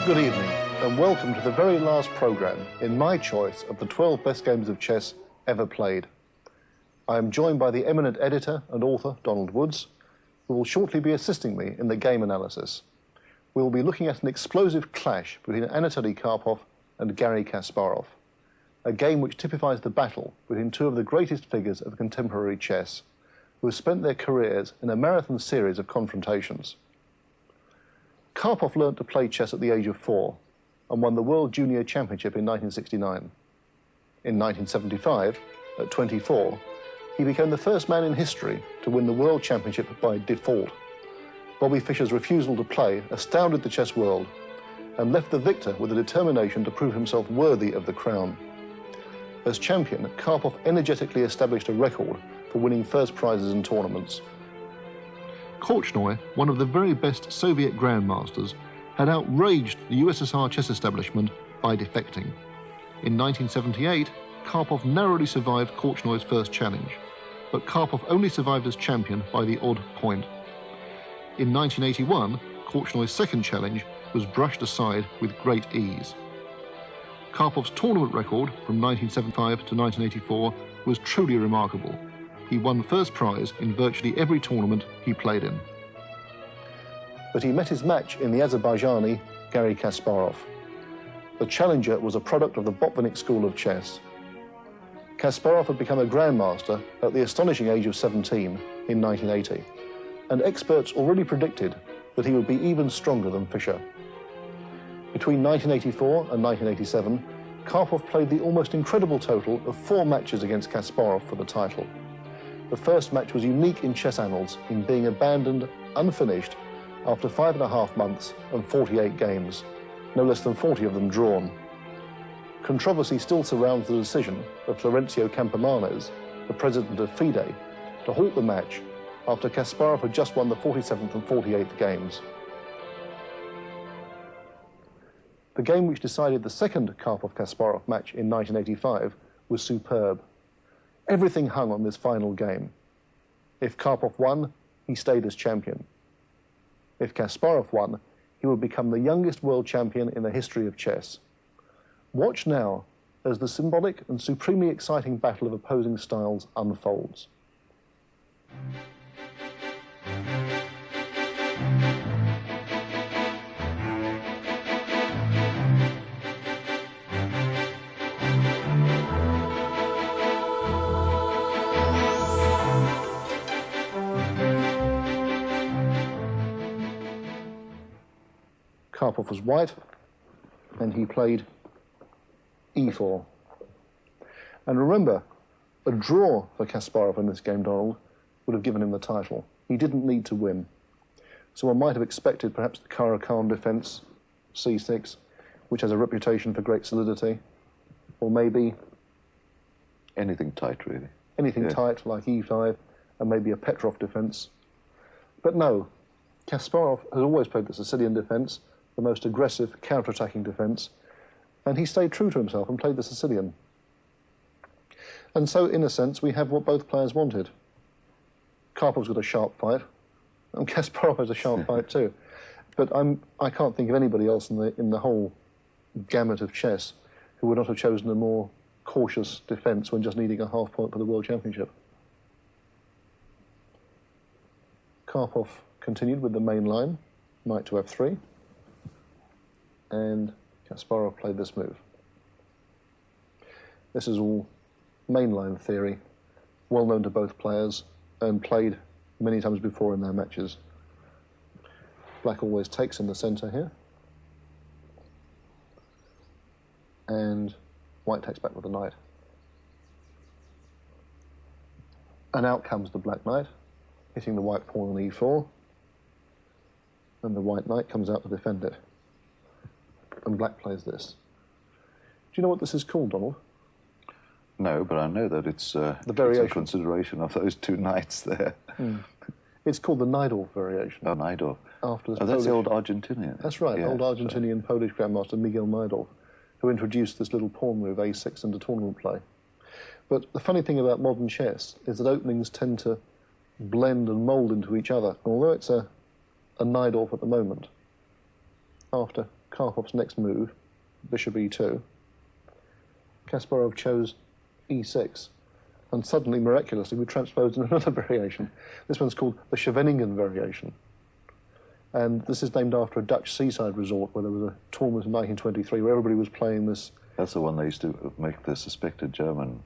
Good evening, and welcome to the very last programme in my choice of the 12 best games of chess ever played. I am joined by the eminent editor and author, Donald Woods, who will shortly be assisting me in the game analysis. We will be looking at an explosive clash between Anatoly Karpov and Garry Kasparov, a game which typifies the battle between two of the greatest figures of contemporary chess, who have spent their careers in a marathon series of confrontations. Karpov learnt to play chess at the age of 4 and won the World Junior Championship in 1969. In 1975, at 24, he became the first man in history to win the World Championship by default. Bobby Fischer's refusal to play astounded the chess world and left the victor with a determination to prove himself worthy of the crown. As champion, Karpov energetically established a record for winning first prizes in tournaments. Korchnoi, one of the very best Soviet grandmasters, had outraged the USSR chess establishment by defecting. In 1978, Karpov narrowly survived Korchnoi's first challenge, but Karpov only survived as champion by the odd point. In 1981, Korchnoi's second challenge was brushed aside with great ease. Karpov's tournament record from 1975 to 1984 was truly remarkable. He won first prize in virtually every tournament he played in. But he met his match in the Azerbaijani Garry Kasparov. The challenger was a product of the Botvinnik school of chess. Kasparov had become a grandmaster at the astonishing age of 17 in 1980, and experts already predicted that he would be even stronger than Fischer. Between 1984 and 1987, Karpov played the almost incredible total of 4 matches against Kasparov for the title. The first match was unique in chess annals in being abandoned unfinished after 5.5 months and 48 games, no less than 40 of them drawn. Controversy still surrounds the decision of Florencio Campomanes, the president of FIDE, to halt the match after Kasparov had just won the 47th and 48th games. The game which decided the second Karpov-Kasparov match in 1985 was superb. Everything hung on this final game. If Karpov won, he stayed as champion. If Kasparov won, he would become the youngest world champion in the history of chess. Watch now as the symbolic and supremely exciting battle of opposing styles unfolds. Karpov was white, and he played e4. And remember, a draw for Kasparov in this game, Donald, would have given him the title. He didn't need to win. So one might have expected perhaps the Caro-Kann defence, c6, which has a reputation for great solidity, or maybe anything tight, really. Anything tight, like e5, and maybe a Petrov defence. But no, Kasparov has always played the Sicilian defence, the most aggressive, counter-attacking defence, and he stayed true to himself and played the Sicilian. And so, in a sense, we have what both players wanted. Karpov's got a sharp fight, and Kasparov has a sharp fight too. But I can't think of anybody else in the whole gamut of chess who would not have chosen a more cautious defence when just needing a half point for the World Championship. Karpov continued with the main line, knight to f3, and Kasparov played this move. This is all mainline theory, well known to both players and played many times before in their matches. Black always takes in the centre here, and white takes back with the knight. And out comes the black knight, hitting the white pawn on e4, and the white knight comes out to defend it. And black plays this. Do you know what this is called, Donald? No, but I know that it's the variation. It's a consideration of those two knights there. It's called the Najdorf variation. Oh, Najdorf. After the that's the old Argentinian. That's right, yes, old Argentinian Polish grandmaster Miguel Najdorf, who introduced this little pawn move, a6, into tournament play. But the funny thing about modern chess is that openings tend to blend and mould into each other. Although it's a Najdorf at the moment, after Karpov's next move, bishop e2, Kasparov chose e6, and suddenly, miraculously, we transposed in another variation. This one's called the Scheveningen variation. And this is named after a Dutch seaside resort where there was a tournament in 1923 where everybody was playing this. That's the one they used to make the suspected German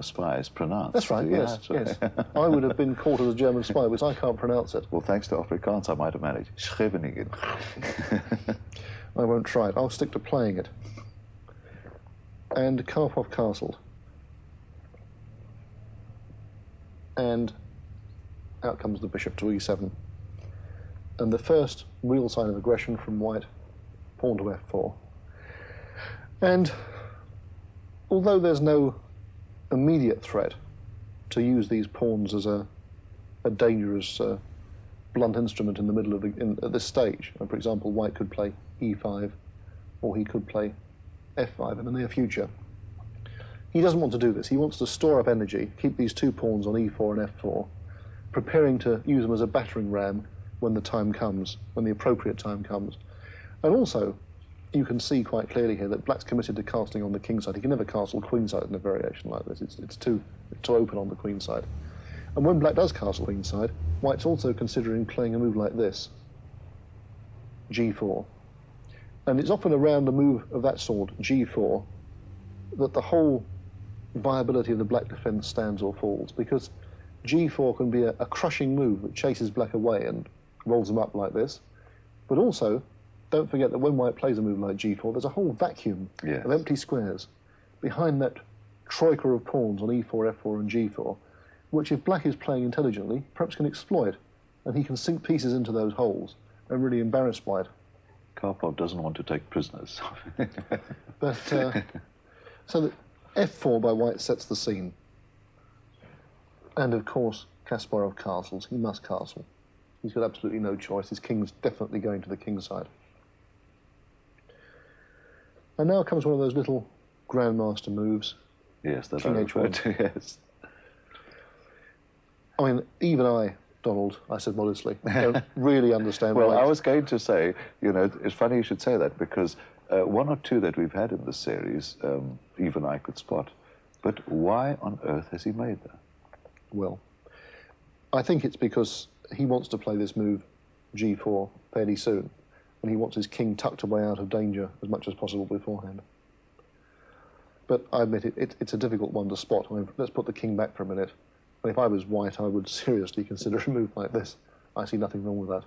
spies pronounce. That's right, yes, yes. I would have been caught as a German spy, but I can't pronounce it. Well, thanks to Afrikaans, I might have managed. Scheveningen. I won't try it. I'll stick to playing it. And Karpov castled. And out comes the bishop to e7. And the first real sign of aggression from white, pawn to f4. And although there's no immediate threat to use these pawns as a dangerous blunt instrument in the middle of at this stage, for example, white could play e5 or he could play f5 in the near future. He doesn't want to do this. He wants to store up energy, keep these two pawns on e4 and f4, preparing to use them as a battering ram when the time comes, when the appropriate time comes. And also, you can see quite clearly here that black's committed to castling on the king side. He can never castle queen side in a variation like this. It's too open on the queen side. And when black does castle queen side, white's also considering playing a move like this, g4. And it's often around a move of that sort, g4, that the whole viability of the black defence stands or falls, because g4 can be a crushing move that chases black away and rolls them up like this. But also, don't forget that when white plays a move like g4, there's a whole vacuum of empty squares behind that troika of pawns on e4, f4 and g4, which if black is playing intelligently, perhaps can exploit, and he can sink pieces into those holes and really embarrass white. Karpov doesn't want to take prisoners. But so that f4 by white sets the scene. And of course, Kasparov castles. He must castle. He's got absolutely no choice. His king's definitely going to the king side. And now comes one of those little grandmaster moves. Yes, that's King I H1. referred to, yes. I mean, even I, Donald, I said modestly, don't really understand Well, why. I was going to say, you know, it's funny you should say that, because one or two that we've had in this series, even I could spot. But why on earth has he made that? Well, I think it's because he wants to play this move, g4, fairly soon, and he wants his king tucked away out of danger as much as possible beforehand. But I admit it's a difficult one to spot. I mean, let's put the king back for a minute. And if I was white, I would seriously consider a move like this. I see nothing wrong with that.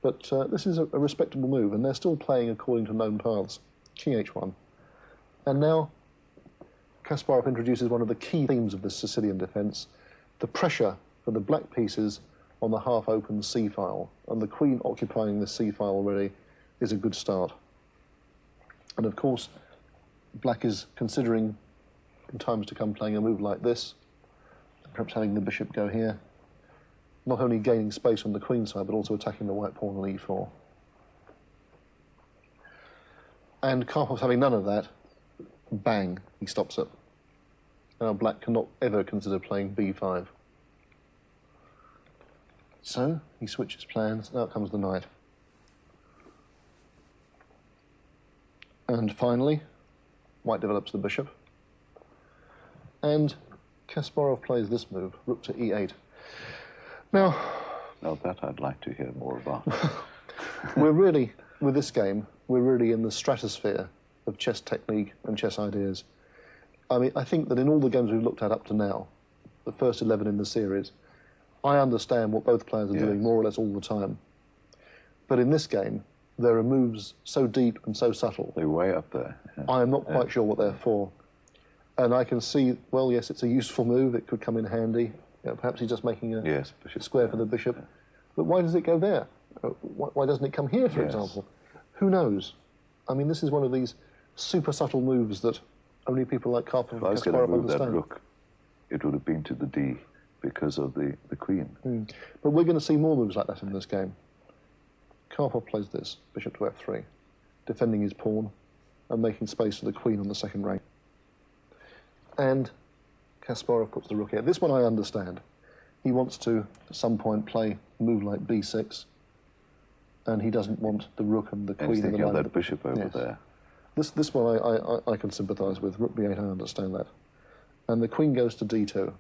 But this is a respectable move, and they're still playing according to known paths. King h1. And now Kasparov introduces one of the key themes of this Sicilian defence, the pressure for the black pieces on the half-open c-file, and the queen occupying the c-file already is a good start. And of course, black is considering in times to come playing a move like this, perhaps having the bishop go here, not only gaining space on the queen side, but also attacking the white pawn on e4. And Karpov's having none of that. Bang, he stops it. Now black cannot ever consider playing b5. So he switches plans. Now comes the knight. And finally, white develops the bishop. And Kasparov plays this move, rook to e8. Now that I'd like to hear more about. we're really, with this game, we're really in the stratosphere of chess technique and chess ideas. I mean, I think that in all the games we've looked at up to now, the first 11 in the series, I understand what both players are doing more or less all the time. But in this game, there are moves so deep and so subtle. They're way up there. Yeah. I am not quite sure what they're for. And I can see, well, yes, it's a useful move. It could come in handy. You know, perhaps he's just making a square for the bishop. Yeah. But why does it go there? Why doesn't it come here, for example? Who knows? I mean, this is one of these super subtle moves that only people like Karpov and Kasparov understand. That rook, it would have been to the d because of the queen. But we're going to see more moves like that in this game. Karpov plays this, bishop to f3, defending his pawn and making space for the queen on the second rank. And Kasparov puts the rook here. This one I understand. He wants to, at some point, play a move like b6 and he doesn't want the rook and the And queen he's in the thinking of line. that bishop over Yes. there. This one I can sympathise with. Rook b8, I understand that. And the queen goes to d2.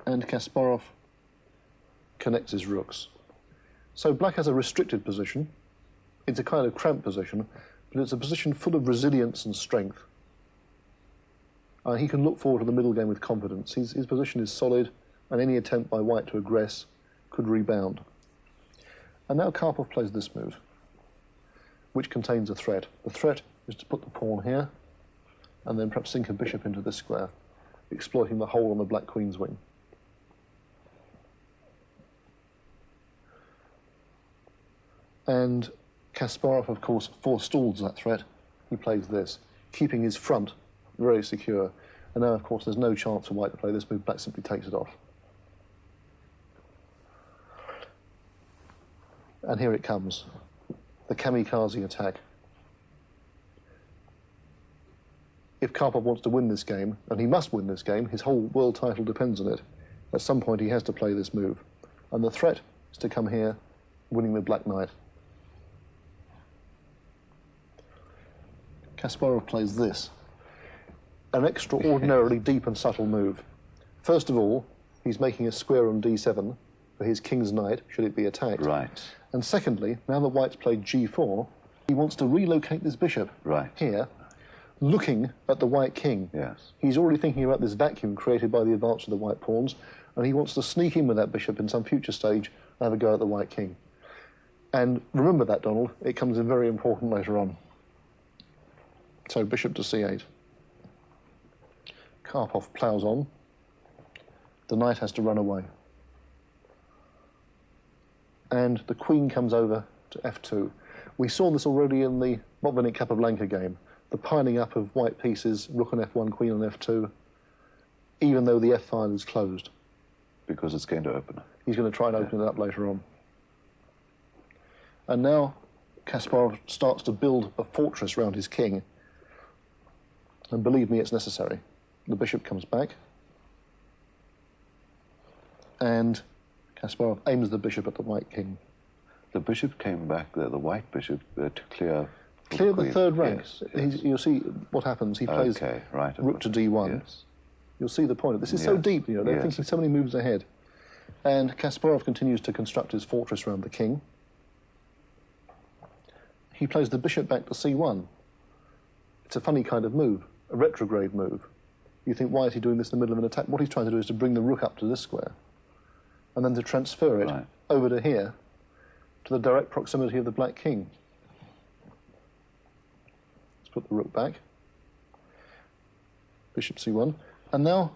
And Kasparov connects his rooks. So black has a restricted position. It's a kind of cramped position, but it's a position full of resilience and strength. He can look forward to the middle game with confidence. His position is solid, and any attempt by white to aggress could rebound. And now Karpov plays this move, which contains a threat. The threat is to put the pawn here, and then perhaps sink a bishop into this square, exploiting the hole on the black queen's wing. And Kasparov, of course, forestalls that threat. He plays this, keeping his front very secure. And now, of course, there's no chance for white to play this move. Black simply takes it off. And here it comes, the kamikaze attack. If Karpov wants to win this game, and he must win this game, his whole world title depends on it, at some point he has to play this move. And the threat is to come here, winning the black knight. Kasparov plays this, an extraordinarily deep and subtle move. First of all, he's making a square on d7 for his king's knight, should it be attacked. Right. And secondly, now that white's played g4, he wants to relocate this bishop here, looking at the white king. Yes. He's already thinking about this vacuum created by the advance of the white pawns, and he wants to sneak in with that bishop in some future stage and have a go at the white king. And remember that, Donald, it comes in very important later on. So bishop to c8. Karpov ploughs on. The knight has to run away. And the queen comes over to f2. We saw this already in the Botvinnik Capablanca game, the piling up of white pieces, rook on f1, queen on f2, even though the f file is closed. Because it's going to open. He's going to try and open it up later on. And now Kasparov starts to build a fortress around his king. And believe me, it's necessary. The bishop comes back. And Kasparov aims the bishop at the white king. The bishop came back there, the white bishop, to clear... Clear the third rank. Yes, yes. You'll see what happens. He plays rook to d1. Yes. You'll see the point. This is so deep, you know, they're thinking so many moves ahead. And Kasparov continues to construct his fortress around the king. He plays the bishop back to c1. It's a funny kind of move, a retrograde move. You think, why is he doing this in the middle of an attack? What he's trying to do is to bring the rook up to this square, and then to transfer it over to here, to the direct proximity of the black king. Let's put the rook back. Bishop c1. And now,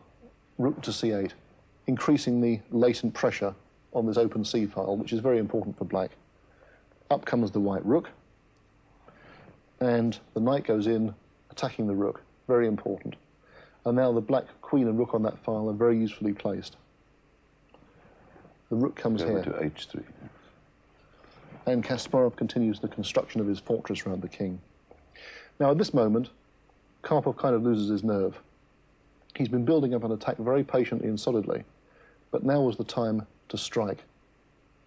rook to c8, increasing the latent pressure on this open c file, which is very important for black. Up comes the white rook, and the knight goes in, attacking the rook. Very important. And now the black queen and rook on that file are very usefully placed. The rook comes here. To h3. And Kasparov continues the construction of his fortress around the king. Now, at this moment, Karpov kind of loses his nerve. He's been building up an attack very patiently and solidly, but now was the time to strike.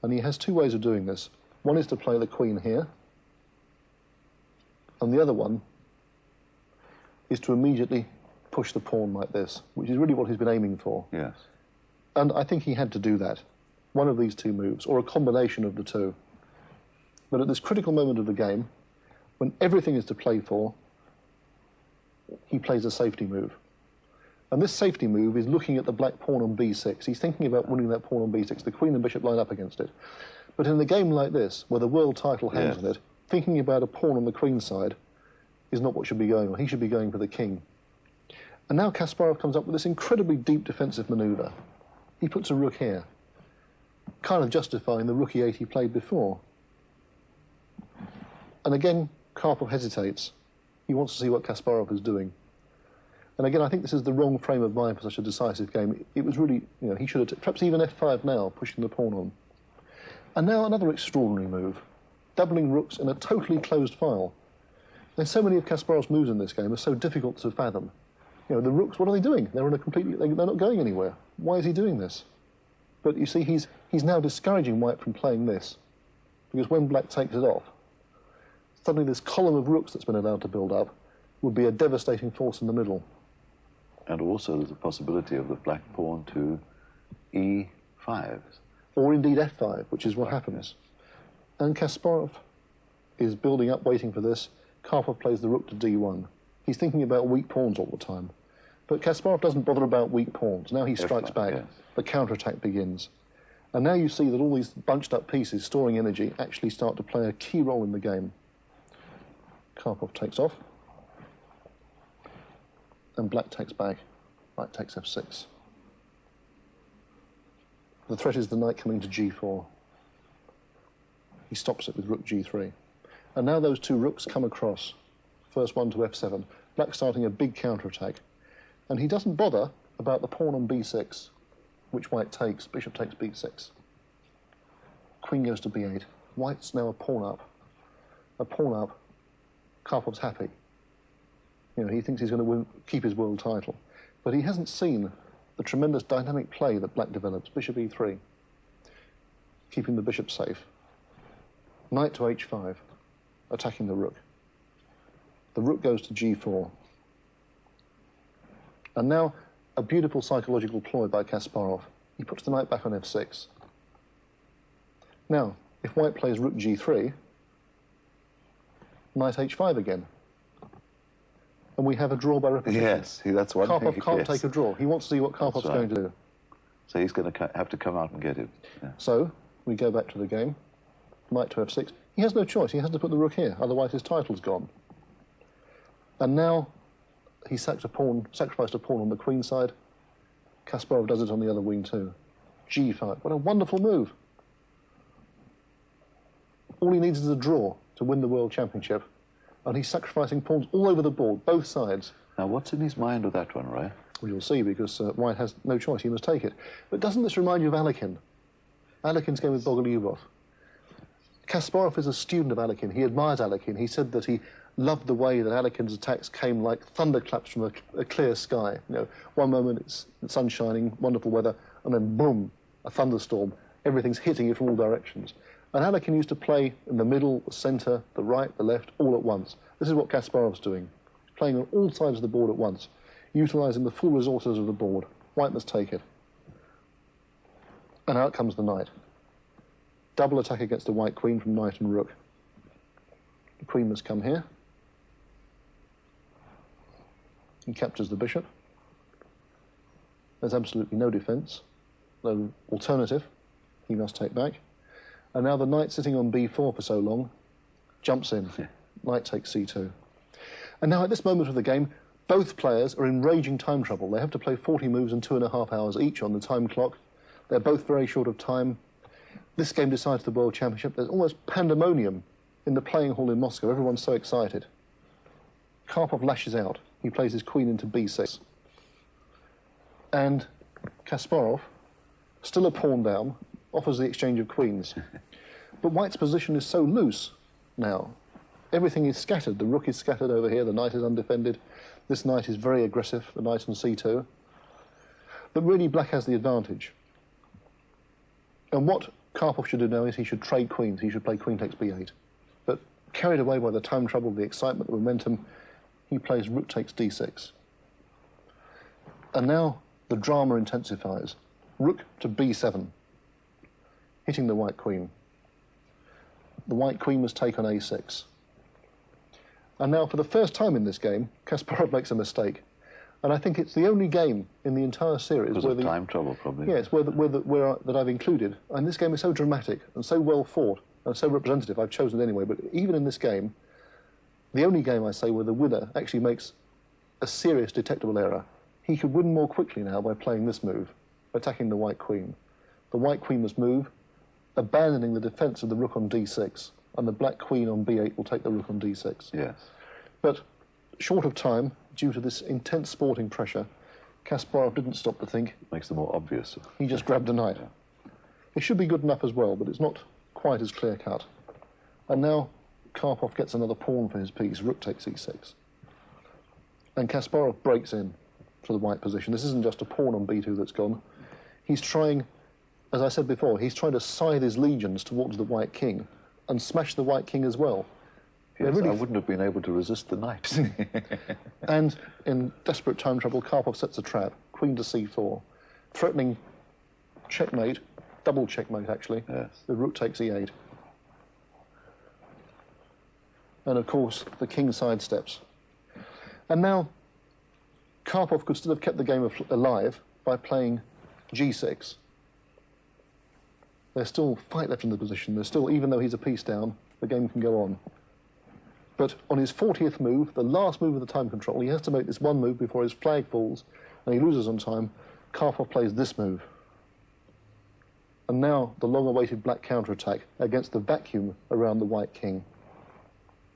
And he has two ways of doing this. One is to play the queen here, and the other one is to immediately push the pawn like this, which is really what he's been aiming for. Yes. And I think he had to do that. One of these two moves, or a combination of the two. But at this critical moment of the game, when everything is to play for, he plays a safety move. And this safety move is looking at the black pawn on b6. He's thinking about winning that pawn on b6. The queen and bishop line up against it. But in a game like this, where the world title hangs on it, thinking about a pawn on the queen's side is not what should be going on. He should be going for the king. And now Kasparov comes up with this incredibly deep defensive maneuver. He puts a rook here, kind of justifying the rook e8 he played before. And again, Karpov hesitates. He wants to see what Kasparov is doing. And again, I think this is the wrong frame of mind for such a decisive game. It was really, you know, he should have, perhaps even f5 now, pushing the pawn on. And now another extraordinary move, doubling rooks in a totally closed file. And so many of Kasparov's moves in this game are so difficult to fathom. You know, the rooks, what are they doing? They're in a completely, they're not going anywhere. Why is he doing this? But you see, he's now discouraging white from playing this. because when black takes it off, suddenly this column of rooks that's been allowed to build up would be a devastating force in the middle. And also there's a possibility of the black pawn to e5. Or indeed f5, which is what happens. And Kasparov is building up, waiting for this. Karpov plays the rook to d1. He's thinking about weak pawns all the time. But Kasparov doesn't bother about weak pawns. Now he strikes F5, back. yes. The counterattack begins. And now you see that all these bunched up pieces storing energy actually start to play a key role in the game. Karpov takes off. And black takes back. White takes f6. The threat is the knight coming to g4. He stops it with rook g3. And now those two rooks come across. First one to f7. Black starting a big counterattack. And he doesn't bother about the pawn on b6, which white takes. Bishop takes b6. Queen goes to b8. White's now a pawn up. A pawn up. Karpov's happy. You know, he thinks he's going to keep his world title. But he hasn't seen the tremendous dynamic play that black develops. Bishop e3, keeping the bishop safe. Knight to h5, attacking the rook. The rook goes to g4. And now, a beautiful psychological ploy by Kasparov. He puts the knight back on f6. Now, if white plays rook g3, knight h5 again. And we have a draw by repetition. Yes, that's one thing. Karpov can't Yes. take a draw. He wants to see what Karpov's right. going to do. So he's going to have to come out and get him. Yeah. So, we go back to the game. Knight to f6. He has no choice. He has to put the rook here, otherwise his title's gone. And now he sacrificed a pawn on the queen side. Kasparov does it on the other wing too. g5. What a wonderful move. All he needs is a draw to win the World Championship. And he's sacrificing pawns all over the board, both sides. Now, what's in his mind with that one, Ray? Well, you'll see, because white has no choice. He must take it. But doesn't this remind you of Alekhine? Alekhine's game with Bogolyubov. Kasparov is a student of Alekhine. He admires Alekhine. He said that he loved the way that Alekhine's attacks came like thunderclaps from a clear sky. You know, one moment it's the sun shining, wonderful weather, and then boom, a thunderstorm. Everything's hitting you from all directions. And Alekhine used to play in the middle, the centre, the right, the left, all at once. This is what Kasparov's doing. Playing on all sides of the board at once, utilising the full resources of the board. White must take it. And out comes the knight. Double attack against the white queen from knight and rook. The queen must come here. He captures the bishop. There's absolutely no defence, no alternative. He must take back. And now the knight sitting on b4 for so long jumps in. Knight takes c2. And now at this moment of the game, both players are in raging time trouble. They have to play 40 moves in 2.5 hours each on the time clock. They're both very short of time. This game decides the World Championship. There's almost pandemonium in the playing hall in Moscow. Everyone's so excited. Karpov lashes out. He plays his queen into b6. And Kasparov, still a pawn down, offers the exchange of queens. But white's position is so loose now. Everything is scattered. The rook is scattered over here. The knight is undefended. This knight is very aggressive, the knight on c2. But really, black has the advantage. And what Karpov should do now is he should trade queens. He should play queen takes b8. But carried away by the time trouble, the excitement, the momentum, he plays rook takes d6. And now the drama intensifies. Rook to b7, hitting the white queen. The white queen must take on a6. And now, for the first time in this game, Kasparov makes a mistake. And I think it's the only game in the entire series Because where of time trouble, probably. Yes, that I've included. And this game is so dramatic and so well fought and so representative. I've chosen it anyway. But even in this game, the only game I say where the winner actually makes a serious detectable error. He could win more quickly now by playing this move, attacking the white queen. The white queen must move, abandoning the defence of the rook on d6, and the black queen on b8 will take the rook on d6. Yes. But short of time, due to this intense sporting pressure, Kasparov didn't stop to think. Makes it more obvious. He just grabbed the knight. Yeah. It should be good enough as well, but it's not quite as clear-cut. And now Karpov gets another pawn for his piece. Rook takes e6. And Kasparov breaks in to the white position. This isn't just a pawn on b2 that's gone. He's trying, as I said before, he's trying to scythe his legions towards the white king. and smash the white king as well. Yes, really I wouldn't have been able to resist the knight. And in desperate time trouble, Karpov sets a trap, queen to c4, threatening checkmate, double checkmate actually. Yes. The rook takes e8. And of course, the king sidesteps. And now, Karpov could still have kept the game alive by playing g6. There's still fight left in the position. There's still, even though he's a piece down, the game can go on. But on his 40th move, the last move of the time control, he has to make this one move before his flag falls, and he loses on time. Karpov plays this move. And now the long-awaited black counterattack against the vacuum around the white king.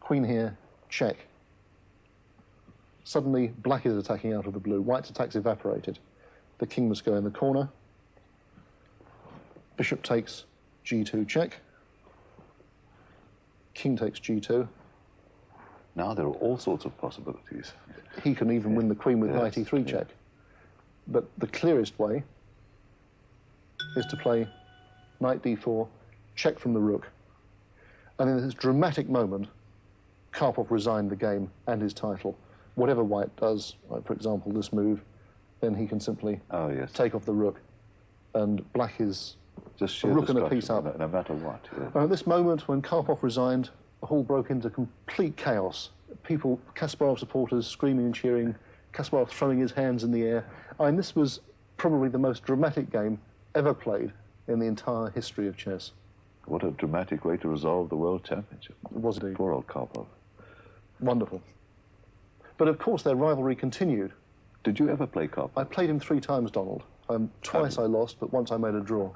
Queen here, check. Suddenly, black is attacking out of the blue. White's attack's evaporated. The king must go in the corner. Bishop takes g2 check. King takes g2. Now there are all sorts of possibilities. He can even win the queen with knight e3 check. But the clearest way is to play knight d4, check from the rook. And in this dramatic moment, Karpov resigned the game and his title. Whatever white does, like for example this move, then he can simply take off the rook. And black is just a rook and a piece up. No matter what. Yeah. And at this moment, when Karpov resigned, the hall broke into complete chaos. People, Kasparov supporters screaming and cheering, Kasparov throwing his hands in the air. I mean, this was probably the most dramatic game ever played in the entire history of chess. What a dramatic way to resolve the World Championship. It was indeed. Poor old Karpov. Wonderful. But of course their rivalry continued. Did you ever play Karpov? I played him 3 times, Donald. Twice I lost, but once I made a draw.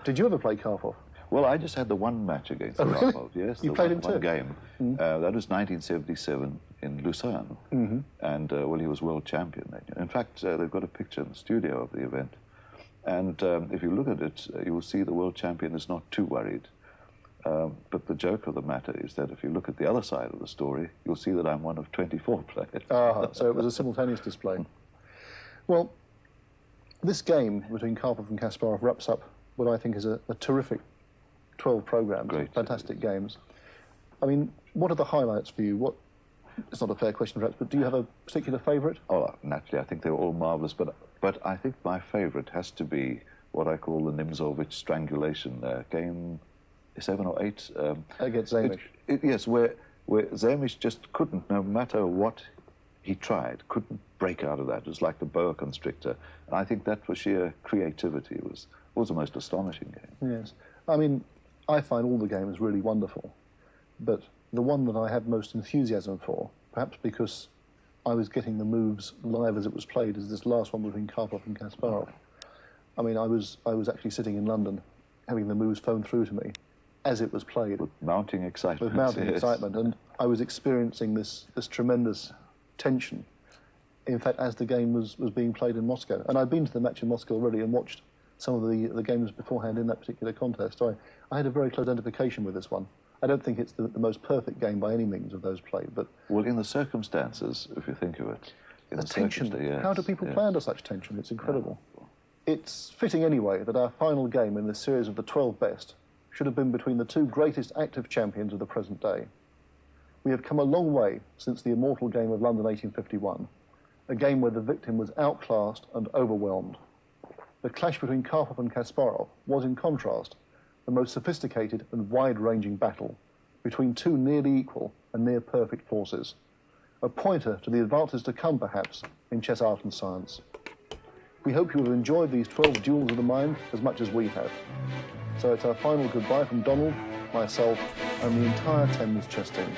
Did you ever play Karpov? Well, I just had the one match against Karpov, yes. You played him too? One game. That was 1977 in Lucerne. And, well, he was world champion then. In fact, they've got a picture in the studio of the event. And if you look at it, you will see the world champion is not too worried. But the joke of the matter is that if you look at the other side of the story, you'll see that I'm one of 24 players. So it was a simultaneous display. Well, this game between Karpov and Kasparov wraps up what I think is a terrific 12 programs, fantastic games. I mean, what are the highlights for you? It's not a fair question, perhaps, but do you have a particular favourite? Oh, naturally, I think they were all marvellous, but I think my favourite has to be what I call the Nimzovich strangulation, game 7 or 8. Against Zamish. Yes, where Zamish just couldn't, no matter what he tried, couldn't break out of that. It was like the boa constrictor. And I think that for sheer creativity was the most astonishing game. Yes. I mean, I find all the games really wonderful, but the one that I had most enthusiasm for, perhaps because I was getting the moves live as it was played, is this last one between Karpov and Kasparov. I mean, I was actually sitting in London, having the moves phoned through to me as it was played. With mounting excitement. With mounting excitement, and I was experiencing this tremendous tension, in fact, as the game was being played in Moscow. And I'd been to the match in Moscow already and watched some of the games beforehand in that particular contest. So I had a very close identification with this one. I don't think it's the most perfect game by any means of those played, but... Well, in the circumstances, if you think of it... The tension. Yes, how do people play under such tension? It's incredible. Yeah. It's fitting anyway that our final game in this series of the 12 best should have been between the 2 greatest active champions of the present day. We have come a long way since the immortal game of London 1851, a game where the victim was outclassed and overwhelmed. The clash between Karpov and Kasparov was, in contrast, the most sophisticated and wide-ranging battle between 2 nearly equal and near-perfect forces, a pointer to the advances to come, perhaps, in chess art and science. We hope you will have enjoyed these 12 duels of the mind as much as we have. So it's our final goodbye from Donald, myself, and the entire Thames chess team.